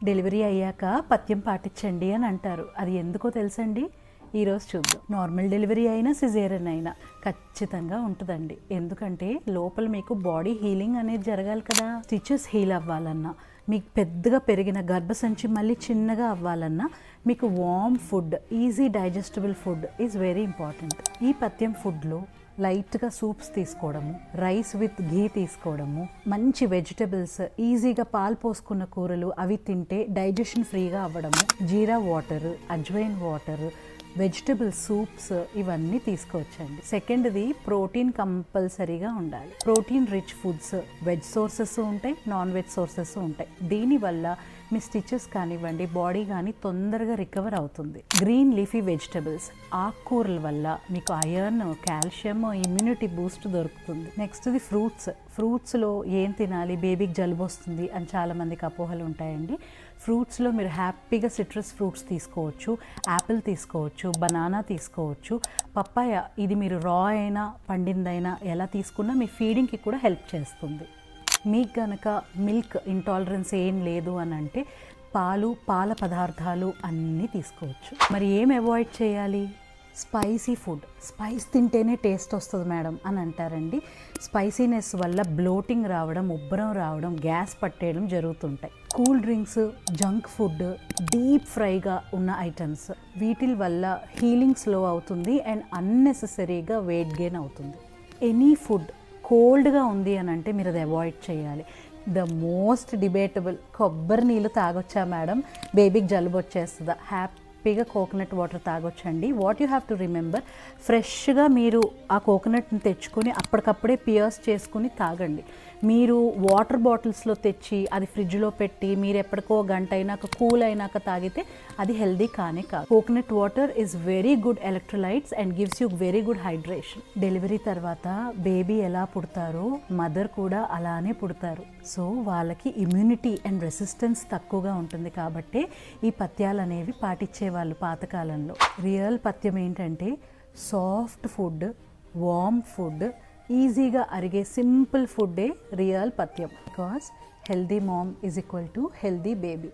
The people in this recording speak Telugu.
డెలివరీ అయ్యాక పథ్యం పాటించండి అని అంటారు. అది ఎందుకో తెలుసండి? ఈరోజు చూద్దాం. నార్మల్ డెలివరీ అయినా సిజేరియన్ అయినా ఖచ్చితంగా ఉంటుందండి. ఎందుకంటే లోపల మీకు బాడీ హీలింగ్ అనేది జరగాలి కదా. స్టిచెస్ హీల్ అవ్వాలన్నా, మీకు పెద్దగా పెరిగిన గర్భసంచి మళ్ళీ చిన్నగా అవ్వాలన్నా మీకు warm food, easy digestible food is very important. ఈ పథ్యం ఫుడ్లో లైట్గా సూప్స్ తీసుకోవడము, రైస్ విత్ ఘీ తీసుకోవడము, మంచి వెజిటబుల్స్, ఈజీగా పాలు పోసుకున్న కూరలు అవి తింటే డైజెషన్ ఫ్రీగా అవ్వడము, jeera water, ajwain water, vegetable soups ఇవన్నీ తీసుకోవచ్చండి. సెకండ్ది ప్రోటీన్ కంపల్సరీగా ఉండాలి. Protein rich foods, veg sources ఉంటాయి, నాన్ వెజ్ సోర్సెస్ ఉంటాయి. దీనివల్ల మీ స్టిచెస్ కానివ్వండి, బాడీ కానీ తొందరగా రికవర్ అవుతుంది. గ్రీన్ లీఫీ వెజిటబుల్స్, ఆకుకూరల వల్ల మీకు ఐరన్, కాల్షియం, ఇమ్యూనిటీ బూస్ట్ దొరుకుతుంది. నెక్స్ట్ది ఫ్రూట్స్లో ఏం తినాలి, బేబీకి జలుబు వస్తుంది అని చాలామందికి అపోహలు ఉంటాయండి. ఫ్రూట్స్లో మీరు హ్యాపీగా సిట్రస్ ఫ్రూట్స్ తీసుకోవచ్చు, యాపిల్ తీసుకోవచ్చు, బనానా తీసుకోవచ్చు, పప్పాయ. ఇది మీరు రా అయినా పండిందైనా ఎలా తీసుకున్నా మీ ఫీడింగ్కి కూడా హెల్ప్ చేస్తుంది. మీకు కనుక మిల్క్ ఇంటాలరెన్స్ ఏం లేదు అని అంటే పాల పదార్థాలు అన్నీ తీసుకోవచ్చు. మరి ఏం అవాయిడ్ చేయాలి? Spicy food. స్పైస్ తింటేనే టేస్ట్ వస్తుంది మేడం అని అంటారండి. స్పైసీనెస్ వల్ల బ్లోటింగ్ రావడం, ఉబ్బరం రావడం, గ్యాస్ పట్టేయడం జరుగుతుంటాయి. Cool drinks, junk food, deep ఫ్రైగా ఉన్న ఐటమ్స్, వీటి వల్ల హీలింగ్ స్లో అవుతుంది అండ్ అన్నెసెసరీగా వెయిట్ గెయిన్ అవుతుంది. ఎనీ ఫుడ్ కోల్డ్గా ఉంది అని అంటే మీరు అది అవాయిడ్ చేయాలి. ద మోస్ట్ డిబేటబుల్, కొబ్బరి నీళ్ళు తాగొచ్చా మేడం, బేబీకి జలుబు వచ్చేస్తుందా? హ్యాపీగా కోకోనట్ వాటర్ తాగొచ్చండి. What you have to remember, ఫ్రెష్గా మీరు ఆ కోకోనట్ని తెచ్చుకొని అప్పటికప్పుడే పియర్స్ చేసుకుని తాగండి. మీరు వాటర్ బాటిల్స్లో తెచ్చి అది ఫ్రిడ్జ్లో పెట్టి మీరు ఎప్పటికో గంట అయినాక కూల్ అయినాక తాగితే అది హెల్దీ కానే కాదు. Coconut water is very good electrolytes and gives you very good hydration. Delivery తర్వాత బేబీ ఎలా పుడతారో మదర్ కూడా అలానే పుడతారు. సో వాళ్ళకి ఇమ్యూనిటీ అండ్ రెసిస్టెన్స్ తక్కువగా ఉంటుంది కాబట్టి ఈ పథ్యాలు అనేవి పాటించేవాళ్ళు పాతకాలంలో. రియల్ పథ్యం ఏంటంటే సాఫ్ట్ ఫుడ్, వార్మ్ ఫుడ్, ఈజీగా అరిగే సింపుల్ ఫుడ్డే రియల్ పథ్యం. Because healthy mom is equal to healthy baby.